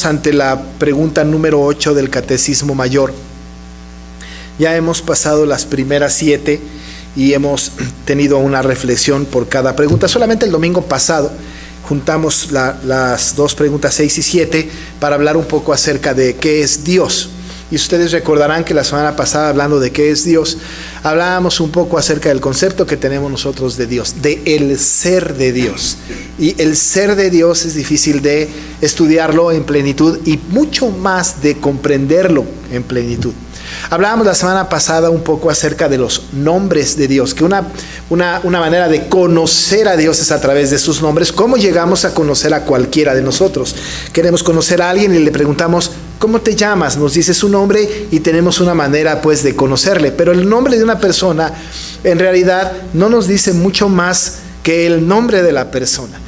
Ante la pregunta número 8 del Catecismo Mayor. Ya hemos pasado las primeras 7 y hemos tenido una reflexión por cada pregunta. Solamente el domingo pasado juntamos las dos preguntas 6 y 7 para hablar un poco acerca de qué es Dios. Y ustedes recordarán que la semana pasada, hablando de qué es Dios, hablábamos un poco acerca del concepto que tenemos nosotros de Dios, de el ser de Dios. Y el ser de Dios es difícil de estudiarlo en plenitud y mucho más de comprenderlo en plenitud. Hablábamos la semana pasada un poco acerca de los nombres de Dios, que una manera de conocer a Dios es a través de sus nombres. ¿Cómo llegamos a conocer a cualquiera de nosotros? Queremos conocer a alguien y le preguntamos, ¿cómo te llamas? Nos dice su nombre y tenemos una manera pues de conocerle. Pero el nombre de una persona en realidad no nos dice mucho más que el nombre de la persona.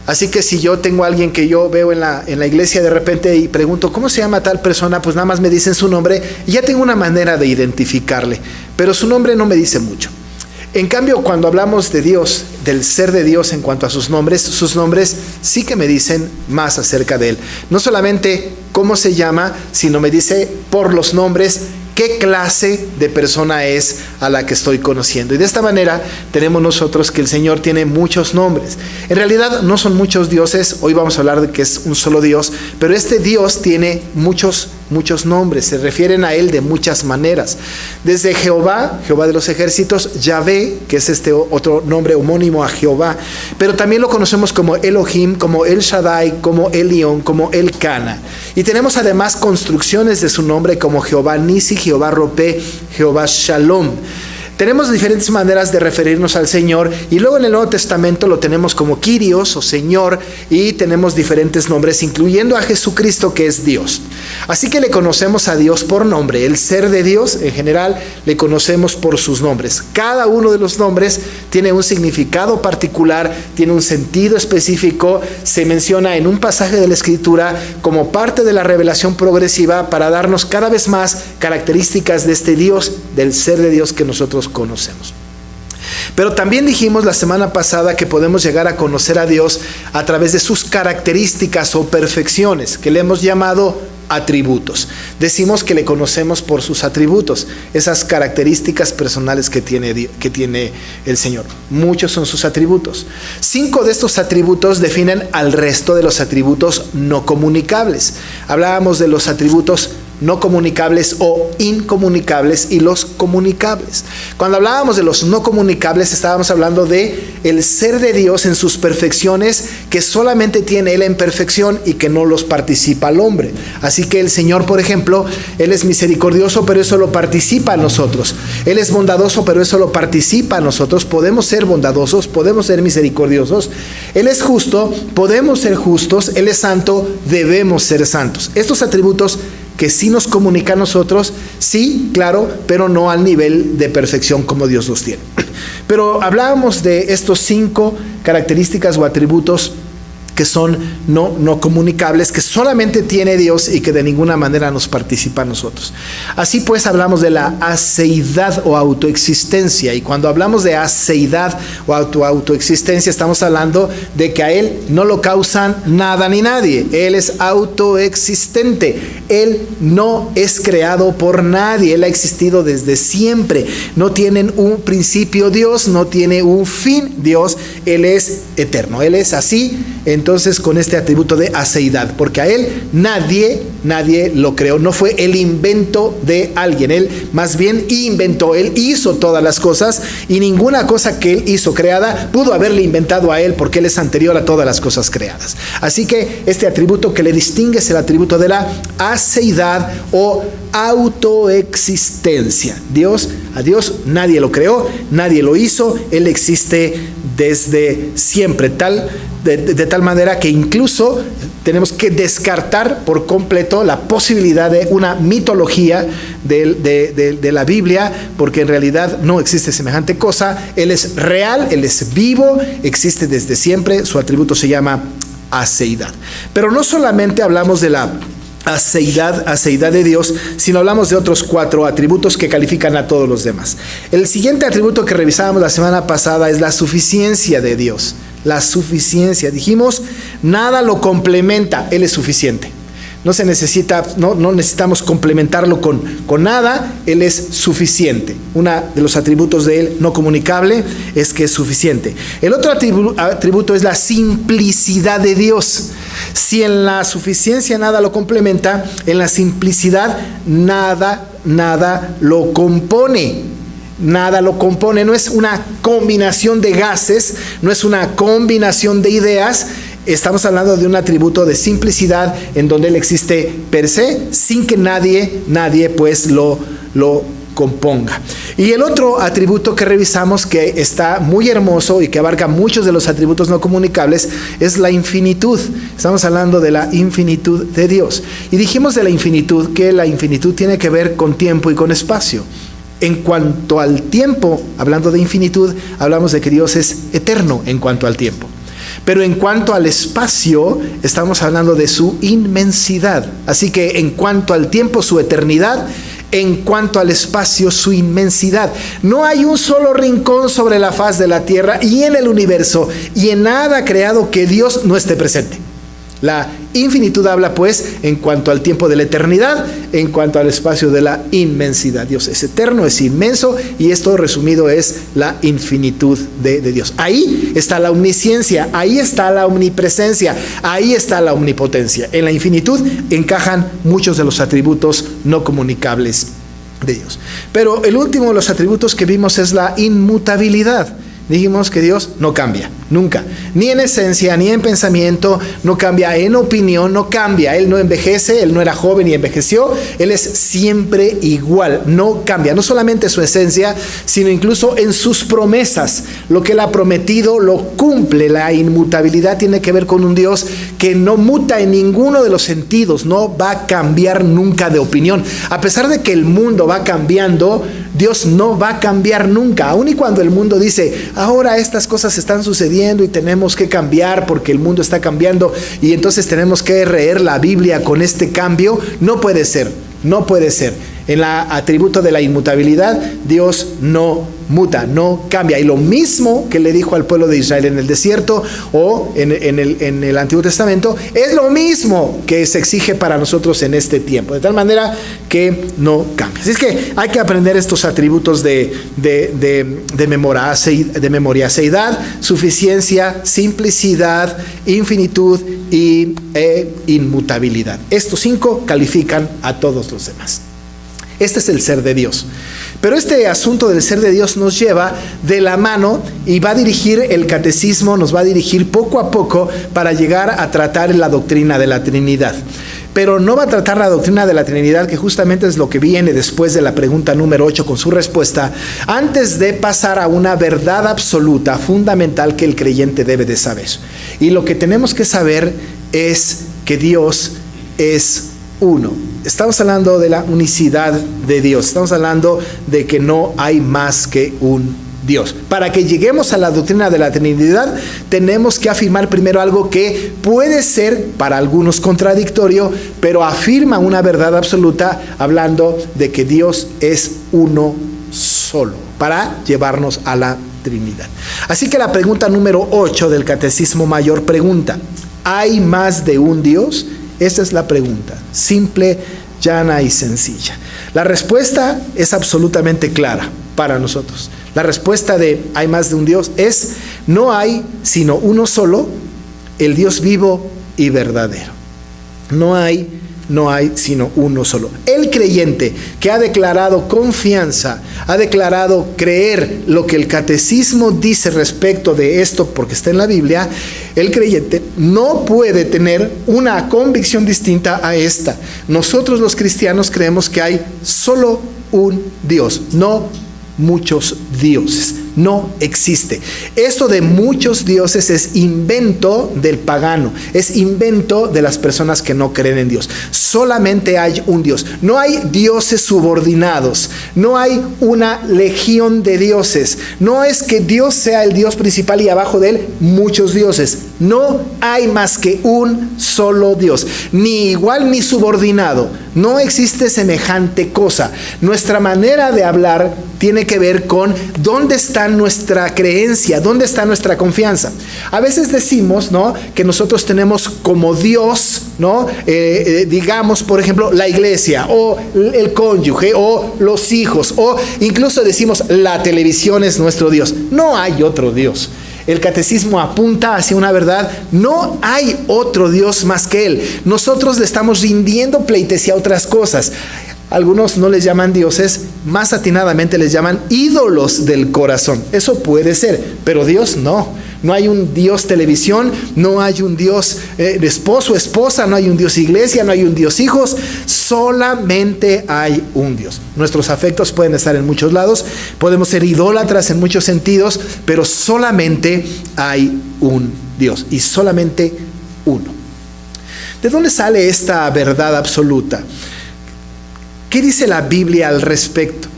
Así que si yo tengo a alguien que yo veo en la iglesia de repente y pregunto, ¿cómo se llama tal persona? Pues nada más me dicen su nombre y ya tengo una manera de identificarle. Pero su nombre no me dice mucho. En cambio, cuando hablamos de Dios, del ser de Dios en cuanto a sus nombres sí que me dicen más acerca de Él. No solamente cómo se llama, sino me dice por los nombres qué clase de persona es a la que estoy conociendo. Y de esta manera tenemos nosotros que el Señor tiene muchos nombres. En realidad no son muchos dioses, hoy vamos a hablar de que es un solo Dios, pero este Dios tiene muchos nombres, se refieren a Él de muchas maneras. Desde Jehová de los ejércitos, Yahvé, que es este otro nombre homónimo a Jehová, pero también lo conocemos como Elohim, como El Shaddai, como Elión, como El Cana. Y tenemos además construcciones de su nombre como Jehová Nisi, Jehová Ropé, Jehová Shalom. Tenemos diferentes maneras de referirnos al Señor y luego en el Nuevo Testamento lo tenemos como Kyrios o Señor y tenemos diferentes nombres incluyendo a Jesucristo que es Dios. Así que le conocemos a Dios por nombre, el ser de Dios en general le conocemos por sus nombres. Cada uno de los nombres tiene un significado particular, tiene un sentido específico, se menciona en un pasaje de la Escritura como parte de la revelación progresiva para darnos cada vez más características de este Dios, del ser de Dios que nosotros conocemos. Pero también dijimos la semana pasada que podemos llegar a conocer a Dios a través de sus características o perfecciones, que le hemos llamado atributos. Decimos que le conocemos por sus atributos, esas características personales que tiene el Señor. Muchos son sus atributos. 5 de estos atributos definen al resto de los atributos no comunicables. Hablábamos de los atributos no comunicables o incomunicables y los comunicables. Cuando hablábamos de los no comunicables estábamos hablando de el ser de Dios en sus perfecciones que solamente tiene Él en perfección y que no los participa al hombre. Así que el Señor, por ejemplo, Él es misericordioso, pero eso lo participa a nosotros. Él es bondadoso, pero eso lo participa a nosotros. Podemos ser bondadosos, podemos ser misericordiosos. Él es justo, podemos ser justos. Él es santo, debemos ser santos. Estos atributos que sí nos comunica a nosotros, sí, claro, pero no al nivel de perfección como Dios los tiene. Pero hablábamos de estos 5 características o atributos que son no comunicables, que solamente tiene Dios y que de ninguna manera nos participa a nosotros. Así pues hablamos de la aseidad o autoexistencia, y cuando hablamos de aseidad o autoexistencia estamos hablando de que a Él no lo causan nada ni nadie. Él es autoexistente, Él no es creado por nadie, Él ha existido desde siempre. No tienen un principio Dios, no tiene un fin Dios, Él es eterno, Él es así. Entonces con este atributo de aseidad, porque a Él nadie lo creó, no fue el invento de alguien, Él más bien inventó, Él hizo todas las cosas y ninguna cosa que Él hizo creada pudo haberle inventado a Él porque Él es anterior a todas las cosas creadas. Así que este atributo que le distingue es el atributo de la aseidad o autoexistencia. A Dios nadie lo creó, nadie lo hizo, Él existe desde siempre, de tal manera que incluso tenemos que descartar por completo la posibilidad de una mitología de la Biblia, porque en realidad no existe semejante cosa. Él es real, Él es vivo, existe desde siempre, su atributo se llama aseidad. Pero no solamente hablamos de la aseidad de Dios, sino hablamos de otros 4 atributos que califican a todos los demás. El siguiente atributo que revisábamos la semana pasada es la suficiencia de Dios. La suficiencia, dijimos, nada lo complementa, Él es suficiente. No se necesita, no necesitamos complementarlo con nada. Él es suficiente. Uno de los atributos de Él no comunicable es que es suficiente. El otro atributo es la simplicidad de Dios. Si en la suficiencia nada lo complementa, en la simplicidad nada lo compone. Nada lo compone. No es una combinación de gases, no es una combinación de ideas. Estamos hablando de un atributo de simplicidad en donde Él existe per se, sin que nadie pues lo componga. Y el otro atributo que revisamos, que está muy hermoso y que abarca muchos de los atributos no comunicables, es la infinitud. Estamos hablando de la infinitud de Dios. Y dijimos de la infinitud que la infinitud tiene que ver con tiempo y con espacio. En cuanto al tiempo, hablando de infinitud, hablamos de que Dios es eterno en cuanto al tiempo. Pero en cuanto al espacio, estamos hablando de su inmensidad. Así que en cuanto al tiempo, su eternidad; en cuanto al espacio, su inmensidad. No hay un solo rincón sobre la faz de la tierra y en el universo y en nada creado que Dios no esté presente. La infinitud habla pues en cuanto al tiempo de la eternidad, en cuanto al espacio de la inmensidad. Dios es eterno, es inmenso, y esto resumido es la infinitud de Dios. Ahí está la omnisciencia, ahí está la omnipresencia, ahí está la omnipotencia. En la infinitud encajan muchos de los atributos no comunicables de Dios. Pero el último de los atributos que vimos es la inmutabilidad. Dijimos que Dios no cambia, nunca. Ni en esencia, ni en pensamiento, no cambia. En opinión, no cambia. Él no envejece, Él no era joven y envejeció. Él es siempre igual, no cambia. No solamente su esencia, sino incluso en sus promesas. Lo que Él ha prometido lo cumple. La inmutabilidad tiene que ver con un Dios que no muta en ninguno de los sentidos. No va a cambiar nunca de opinión. A pesar de que el mundo va cambiando, Dios no va a cambiar nunca. Aun y cuando el mundo dice: ahora estas cosas están sucediendo y tenemos que cambiar porque el mundo está cambiando y entonces tenemos que leer la Biblia con este cambio. No puede ser. En el atributo de la inmutabilidad, Dios no muta, no cambia. Y lo mismo que le dijo al pueblo de Israel en el desierto o en el Antiguo Testamento, es lo mismo que se exige para nosotros en este tiempo. De tal manera que no cambia. Así es que hay que aprender estos atributos de memoriaceidad, suficiencia, simplicidad, infinitud e inmutabilidad. Estos 5 califican a todos los demás. Este es el ser de Dios. Pero este asunto del ser de Dios nos lleva de la mano y va a dirigir el catecismo, nos va a dirigir poco a poco para llegar a tratar la doctrina de la Trinidad. Pero no va a tratar la doctrina de la Trinidad, que justamente es lo que viene después de la pregunta número 8 con su respuesta, antes de pasar a una verdad absoluta, fundamental, que el creyente debe de saber. Y lo que tenemos que saber es que Dios es uno. Estamos hablando de la unicidad de Dios. Estamos hablando de que no hay más que un Dios. Para que lleguemos a la doctrina de la Trinidad, tenemos que afirmar primero algo que puede ser para algunos contradictorio, pero afirma una verdad absoluta, hablando de que Dios es uno solo, para llevarnos a la Trinidad. Así que la pregunta número 8 del Catecismo Mayor pregunta: ¿hay más de un Dios? Esta es la pregunta, simple, llana y sencilla. La respuesta es absolutamente clara para nosotros. La respuesta de ¿hay más de un Dios? es: no hay sino uno solo, el Dios vivo y verdadero. No hay sino uno solo. El creyente que ha declarado confianza, ha declarado creer lo que el catecismo dice respecto de esto, porque está en la Biblia, el creyente no puede tener una convicción distinta a esta. Nosotros los cristianos creemos que hay solo un Dios, no muchos dioses. No existe. Esto de muchos dioses es invento del pagano, es invento de las personas que no creen en Dios. Solamente hay un Dios. No hay dioses subordinados, no hay una legión de dioses. No es que Dios sea el Dios principal y abajo de él muchos dioses. No hay más que un solo Dios, ni igual ni subordinado. No existe semejante cosa. Nuestra manera de hablar tiene que ver con dónde está nuestra creencia, dónde está nuestra confianza. A veces decimos, ¿no?, que nosotros tenemos como Dios, ¿no?, digamos, por ejemplo, la iglesia, o el cónyuge, o los hijos, o incluso decimos la televisión es nuestro Dios. No hay otro Dios. El catecismo apunta hacia una verdad: no hay otro Dios más que Él. Nosotros le estamos rindiendo pleitesía a otras cosas. Algunos no les llaman dioses, más atinadamente les llaman ídolos del corazón. Eso puede ser, pero Dios no. No hay un Dios televisión, no hay un Dios esposo, esposa, no hay un Dios iglesia, no hay un Dios hijos. Solamente hay un Dios. Nuestros afectos pueden estar en muchos lados, podemos ser idólatras en muchos sentidos, pero solamente hay un Dios y solamente uno. ¿De dónde sale esta verdad absoluta? ¿Qué dice la Biblia al respecto?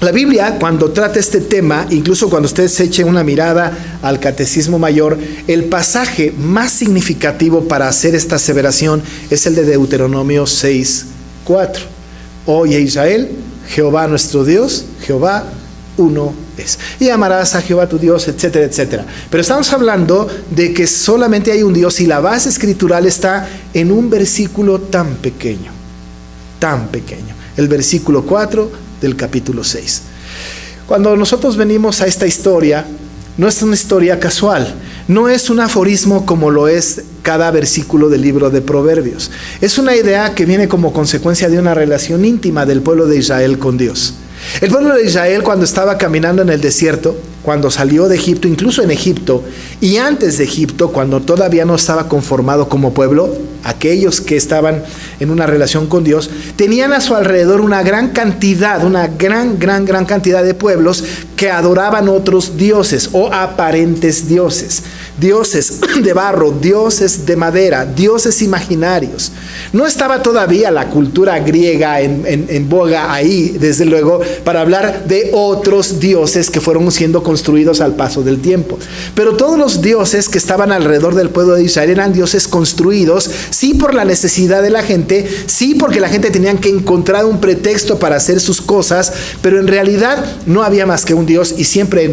La Biblia, cuando trata este tema, incluso cuando usted se eche una mirada al Catecismo Mayor, el pasaje más significativo para hacer esta aseveración es el de Deuteronomio 6:4. Oye Israel, Jehová nuestro Dios, Jehová uno es. Y amarás a Jehová tu Dios, etcétera, etcétera. Pero estamos hablando de que solamente hay un Dios y la base escritural está en un versículo tan pequeño. El versículo 4 del capítulo 6. Cuando nosotros venimos a esta historia, no es una historia casual, no es un aforismo como lo es cada versículo del libro de Proverbios. Es una idea que viene como consecuencia de una relación íntima del pueblo de Israel con Dios. El pueblo de Israel, cuando estaba caminando en el desierto, cuando salió de Egipto, incluso en Egipto, y antes de Egipto, cuando todavía no estaba conformado como pueblo, aquellos que estaban en una relación con Dios, tenían a su alrededor una gran cantidad de pueblos que adoraban otros dioses o aparentes dioses. Dioses de barro, dioses de madera, dioses imaginarios. No estaba todavía la cultura griega en boga ahí, desde luego, para hablar de otros dioses que fueron siendo construidos al paso del tiempo. Pero todos los dioses que estaban alrededor del pueblo de Israel eran dioses construidos, sí por la necesidad de la gente, sí porque la gente tenía que encontrar un pretexto para hacer sus cosas, pero en realidad no había más que un Dios y siempre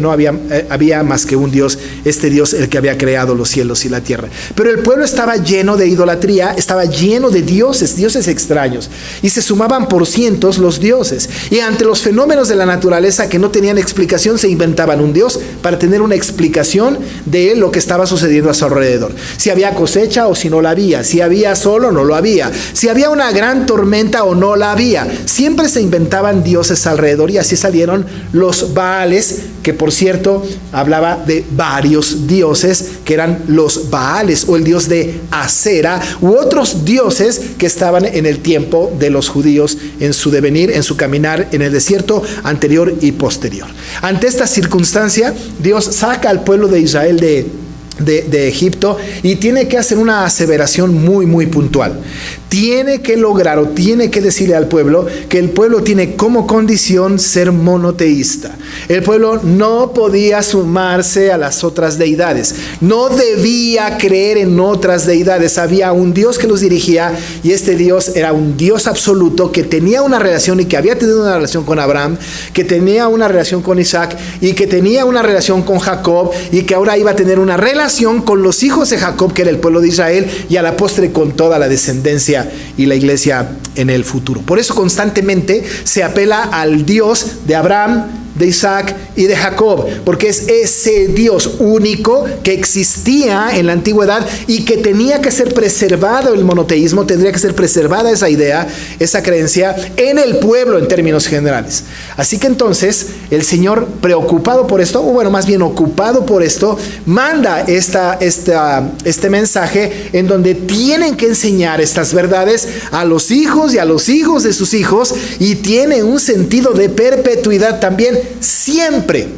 había más que un Dios, este Dios el que había creado los cielos y la tierra. Pero el pueblo estaba lleno de idolatría, estaba lleno de dioses extraños, y se sumaban por cientos los dioses, y ante los fenómenos de la naturaleza que no tenían explicación, se inventaban un Dios para tener una explicación de lo que estaba sucediendo a su alrededor. Si había cosecha o si no la había, si había sol o no lo había, si había una gran tormenta o no la había. Siempre se inventaban dioses alrededor, y así salieron los Baales, que por cierto hablaba de varios dioses, que eran los Baales o el dios de Acera, u otros dioses que estaban en el tiempo de los judíos en su devenir, en su caminar en el desierto anterior y posterior. Ante esta circunstancia, Dios saca al pueblo de Israel de Egipto y tiene que hacer una aseveración muy puntual. Tiene que lograr o tiene que decirle al pueblo que el pueblo tiene como condición ser monoteísta. El pueblo no podía sumarse a las otras deidades, no debía creer en otras deidades. Había un Dios que los dirigía, y este Dios era un Dios absoluto que tenía una relación y que había tenido una relación con Abraham, que tenía una relación con Isaac y que tenía una relación con Jacob, y que ahora iba a tener una relación con los hijos de Jacob, que era el pueblo de Israel, y a la postre con toda la descendencia y la iglesia en el futuro. Por eso constantemente se apela al Dios de Abraham, de Isaac y de Jacob, porque es ese Dios único que existía en la antigüedad y que tenía que ser preservado. El monoteísmo tendría que ser preservada, esa idea, esa creencia en el pueblo en términos generales. Así que entonces el Señor, preocupado por esto, o bueno, más bien ocupado por esto, manda este mensaje en donde tienen que enseñar estas verdades a los hijos y a los hijos de sus hijos, y tiene un sentido de perpetuidad también. Siempre.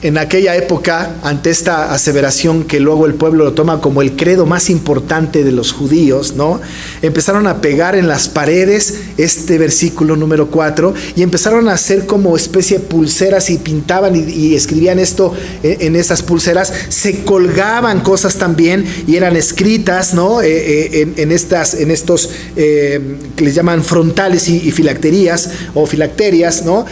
En aquella época, ante esta aseveración que luego el pueblo lo toma como el credo más importante de los judíos, ¿no? Empezaron a pegar en las paredes este versículo número 4 y empezaron a hacer como especie de pulseras y pintaban y escribían esto en esas pulseras. Se colgaban cosas también y eran escritas, ¿no? En estos que les llaman frontales y filacterías o filacterias, ¿no?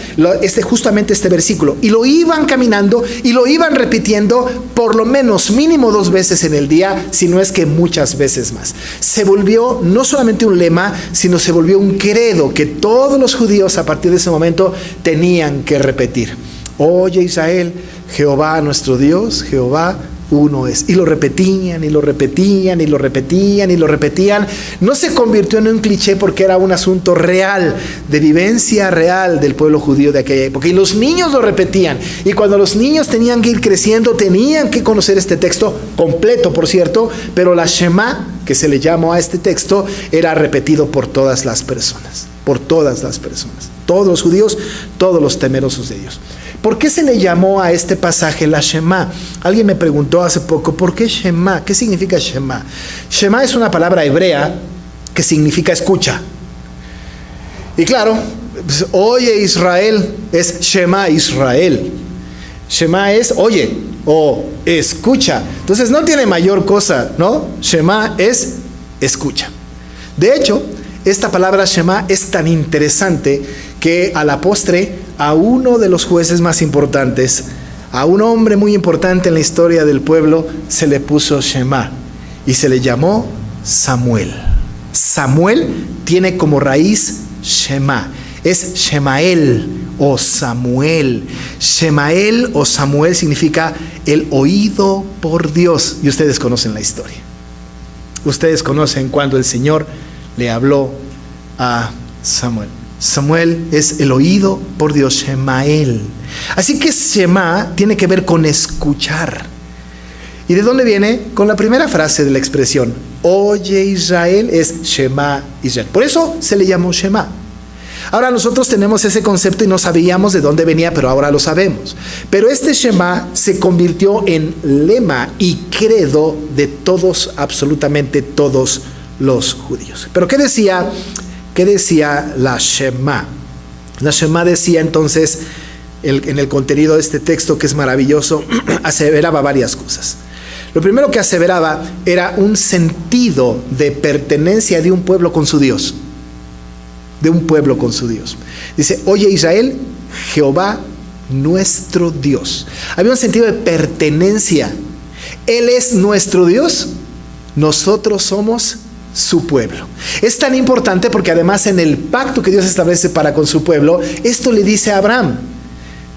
Justamente este versículo. Y lo iban caminando y lo iban repitiendo por lo menos mínimo 2 veces en el día, si no es que muchas veces más. Se volvió no solamente un lema, sino se volvió un credo que todos los judíos a partir de ese momento tenían que repetir. Oye Israel, Jehová nuestro Dios, Jehová uno es. Y lo repetían, y lo repetían, y lo repetían, y lo repetían. No se convirtió en un cliché porque era un asunto real, de vivencia real del pueblo judío de aquella época. Y los niños lo repetían. Y cuando los niños tenían que ir creciendo, tenían que conocer este texto completo, por cierto, pero la Shema, que se le llamó a este texto, era repetido por todas las personas. Por todas las personas. Todos los judíos, todos los temerosos de Dios. ¿Por qué se le llamó a este pasaje la Shema? Alguien me preguntó hace poco, ¿por qué Shema? ¿Qué significa Shema? Shema es una palabra hebrea que significa escucha. Y claro, pues, oye Israel es Shema Israel. Shema es oye o escucha. Entonces no tiene mayor cosa, ¿no? Shema es escucha. De hecho, esta palabra Shema es tan interesante que a la postre a uno de los jueces más importantes, a un hombre muy importante en la historia del pueblo, se le puso Shema y se le llamó Samuel. Samuel tiene como raíz Shema, es Shemael o Samuel. Shemael o Samuel significa el oído por Dios, y ustedes conocen la historia. Ustedes conocen cuando el Señor le habló a Samuel. Samuel es el oído por Dios, Shemael. Así que Shema tiene que ver con escuchar. ¿Y de dónde viene? Con la primera frase de la expresión. Oye Israel es Shema Israel. Por eso se le llamó Shema. Ahora nosotros tenemos ese concepto y no sabíamos de dónde venía, pero ahora lo sabemos. Pero este Shema se convirtió en lema y credo de todos, absolutamente todos los judíos. Pero ¿qué decía la Shema? La Shema decía entonces, en el contenido de este texto que es maravilloso, aseveraba varias cosas. Lo primero que aseveraba era un sentido de pertenencia de un pueblo con su Dios. De un pueblo con su Dios. Dice, oye Israel, Jehová nuestro Dios. Había un sentido de pertenencia. Él es nuestro Dios, nosotros somos su pueblo. Es tan importante porque además en el pacto que Dios establece para con su pueblo, esto le dice a Abraham: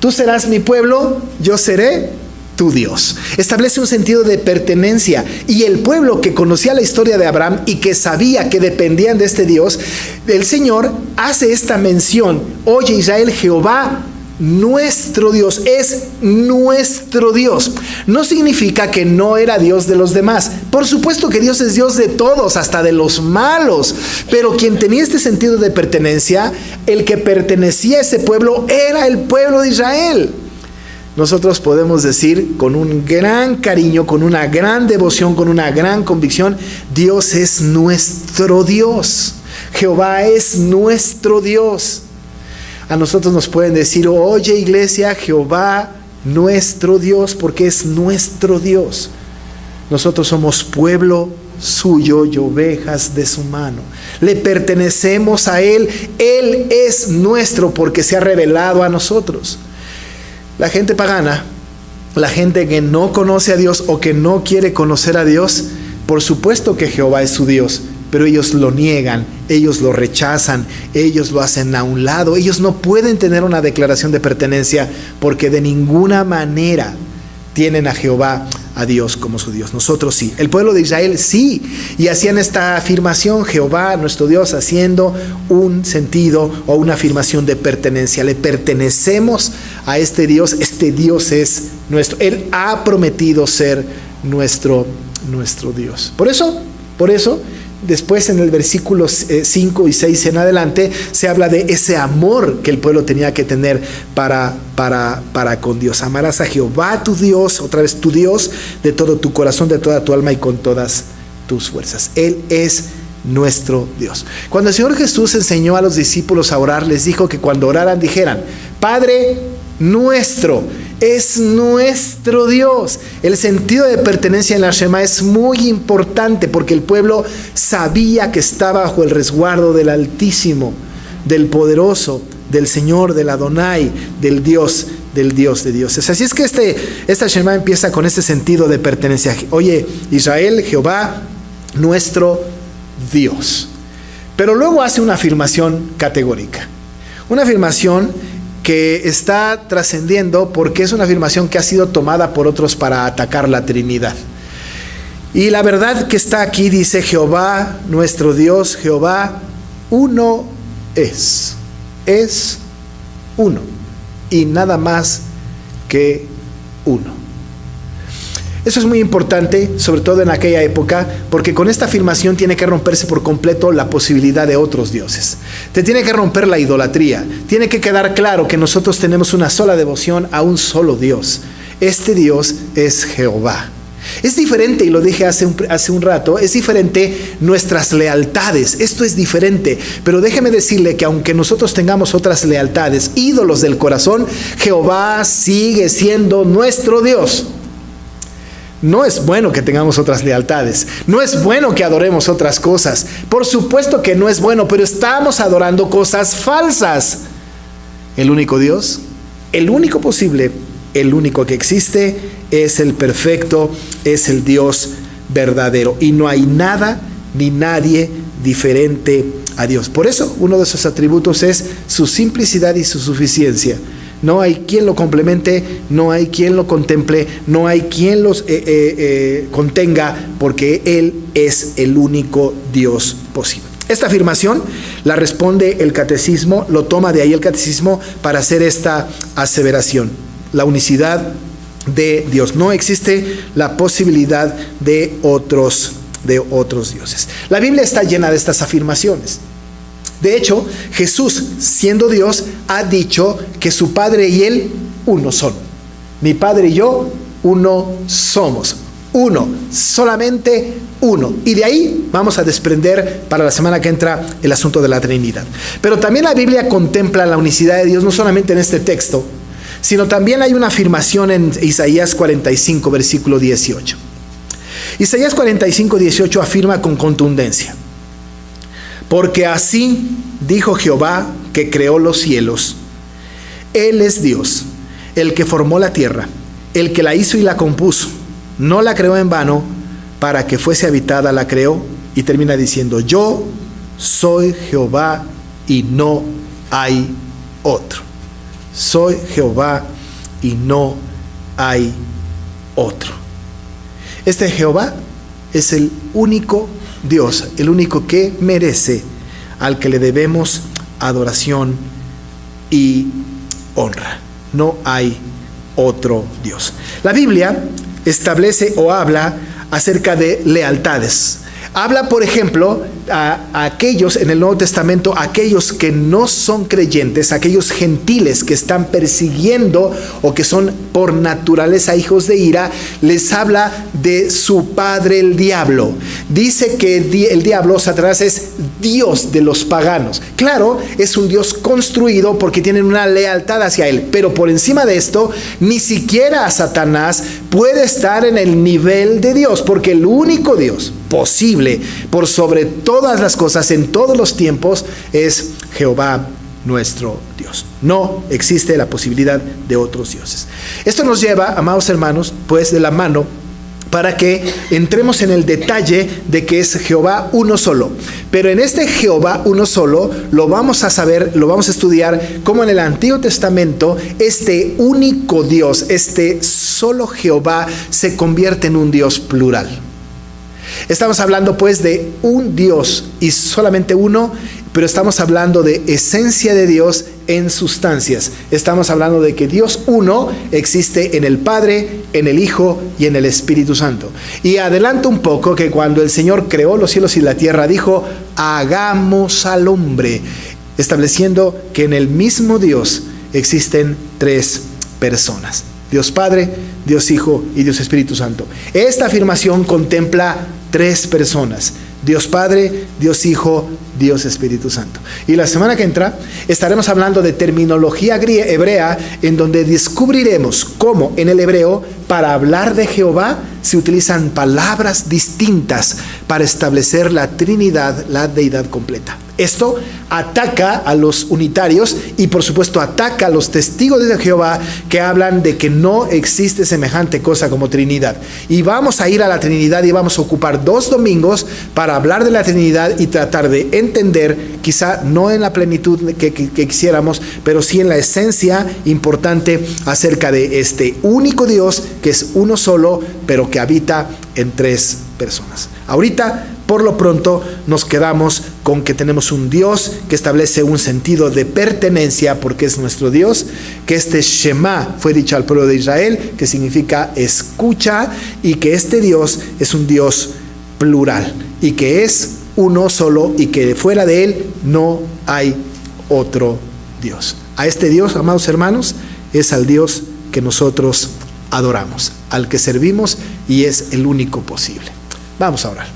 tú serás mi pueblo, yo seré tu Dios. Establece un sentido de pertenencia, y el pueblo que conocía la historia de Abraham y que sabía que dependían de este Dios, el Señor hace esta mención: oye Israel, Jehová nuestro Dios, es nuestro Dios. No significa que no era Dios de los demás. Por supuesto que Dios es Dios de todos, hasta de los malos. Pero quien tenía este sentido de pertenencia, el que pertenecía a ese pueblo, era el pueblo de Israel. Nosotros podemos decir con un gran cariño, con una gran devoción, con una gran convicción: Dios es nuestro Dios. Jehová es nuestro Dios. A nosotros nos pueden decir: oye iglesia, Jehová nuestro Dios, porque es nuestro Dios. Nosotros somos pueblo suyo y ovejas de su mano. Le pertenecemos a Él. Él es nuestro porque se ha revelado a nosotros. La gente pagana, la gente que no conoce a Dios o que no quiere conocer a Dios, por supuesto que Jehová es su Dios, pero ellos lo niegan, ellos lo rechazan, ellos lo hacen a un lado. Ellos no pueden tener una declaración de pertenencia porque de ninguna manera tienen a Jehová, a Dios, como su Dios. Nosotros sí, el pueblo de Israel sí, y hacían esta afirmación: Jehová nuestro Dios, haciendo un sentido o una afirmación de pertenencia. Le pertenecemos a este Dios es nuestro. Él ha prometido ser nuestro Dios. Por eso después en el versículo 5 y 6 en adelante se habla de ese amor que el pueblo tenía que tener para con Dios. Amarás a Jehová tu Dios, otra vez tu Dios, de todo tu corazón, de toda tu alma y con todas tus fuerzas. Él es nuestro Dios. Cuando el Señor Jesús enseñó a los discípulos a orar, les dijo que cuando oraran dijeran: Padre nuestro, es nuestro Dios. El sentido de pertenencia en la Shema es muy importante porque el pueblo sabía que estaba bajo el resguardo del Altísimo, del Poderoso, del Señor, del Adonai, del Dios de dioses. Así es que esta Shema empieza con ese sentido de pertenencia. Oye, Israel, Jehová, nuestro Dios. Pero luego hace una afirmación categórica. Una afirmación que está trascendiendo porque es una afirmación que ha sido tomada por otros para atacar la Trinidad. Y la verdad que está aquí dice: Jehová, nuestro Dios, Jehová, uno es uno y nada más que uno. Eso es muy importante, sobre todo en aquella época, porque con esta afirmación tiene que romperse por completo la posibilidad de otros dioses. Te tiene que romper la idolatría. Tiene que quedar claro que nosotros tenemos una sola devoción a un solo Dios. Este Dios es Jehová. Es diferente, y lo dije hace un rato, es diferente nuestras lealtades. Esto es diferente, pero déjeme decirle que aunque nosotros tengamos otras lealtades, ídolos del corazón, Jehová sigue siendo nuestro Dios. No es bueno que tengamos otras lealtades. No es bueno que adoremos otras cosas. Por supuesto que no es bueno, pero estamos adorando cosas falsas. El único Dios, el único posible, el único que existe, es el perfecto, es el Dios verdadero. Y no hay nada ni nadie diferente a Dios. Por eso, uno de sus atributos es su simplicidad y su suficiencia. No hay quien lo complemente, no hay quien lo contemple, no hay quien los contenga, porque Él es el único Dios posible. Esta afirmación la responde el catecismo, lo toma de ahí el catecismo para hacer esta aseveración: la unicidad de Dios. No existe la posibilidad de otros dioses. La Biblia está llena de estas afirmaciones. De hecho, Jesús, siendo Dios, ha dicho que su Padre y Él uno son. Mi Padre y yo uno somos. Uno, solamente uno. Y de ahí vamos a desprender para la semana que entra el asunto de la Trinidad. Pero también la Biblia contempla la unicidad de Dios, no solamente en este texto, sino también hay una afirmación en Isaías 45, versículo 18. Isaías 45, 18 afirma con contundencia: porque así dijo Jehová, que creó los cielos. Él es Dios, el que formó la tierra, el que la hizo y la compuso. No la creó en vano, para que fuese habitada la creó. Y termina diciendo: yo soy Jehová y no hay otro. Soy Jehová y no hay otro. Este Jehová es el único Dios, el único que merece, al que le debemos adoración y honra. No hay otro Dios. La Biblia establece o habla acerca de lealtades. Habla, por ejemplo, a aquellos en el Nuevo Testamento, aquellos que no son creyentes, aquellos gentiles que están persiguiendo o que son por naturaleza hijos de ira, les habla de su padre el diablo. Dice que el diablo, Satanás, es Dios de los paganos. Claro, es un Dios construido porque tienen una lealtad hacia él, pero por encima de esto, ni siquiera Satanás puede estar en el nivel de Dios, porque el único Dios posible por sobre todas las cosas en todos los tiempos es Jehová nuestro Dios. No existe la posibilidad de otros dioses. Esto nos lleva, amados hermanos, pues de la mano para que entremos en el detalle de que es Jehová uno solo. Pero en este Jehová uno solo lo vamos a saber, lo vamos a estudiar cómo en el Antiguo Testamento este único Dios, este solo Jehová, se convierte en un Dios plural. Estamos hablando pues de un Dios y solamente uno, pero estamos hablando de esencia de Dios en sustancias. Estamos hablando de que Dios uno existe en el Padre, en el Hijo y en el Espíritu Santo. Y adelanto un poco que cuando el Señor creó los cielos y la tierra, dijo: hagamos al hombre, estableciendo que en el mismo Dios existen tres personas: Dios Padre, Dios Hijo y Dios Espíritu Santo. Esta afirmación contempla tres personas: Dios Padre, Dios Hijo, Dios Espíritu Santo. Y la semana que entra estaremos hablando de terminología hebrea, en donde descubriremos cómo en el hebreo, para hablar de Jehová, se utilizan palabras distintas para establecer la Trinidad, la deidad completa. Esto ataca a los unitarios y por supuesto ataca a los testigos de Jehová, que hablan de que no existe semejante cosa como Trinidad. Y vamos a ir a la Trinidad y vamos a ocupar 2 domingos para hablar de la Trinidad y tratar de entender, quizá no en la plenitud que quisiéramos, pero sí en la esencia importante acerca de este único Dios, que es uno solo, pero que habita en tres personas. Ahorita, por lo pronto, nos quedamos con que tenemos un Dios que establece un sentido de pertenencia porque es nuestro Dios, que este Shema fue dicho al pueblo de Israel, que significa escucha, y que este Dios es un Dios plural y que es uno solo y que fuera de él no hay otro Dios. A este Dios, amados hermanos, es al Dios que nosotros adoramos, al que servimos, y es el único posible. Vamos a orar.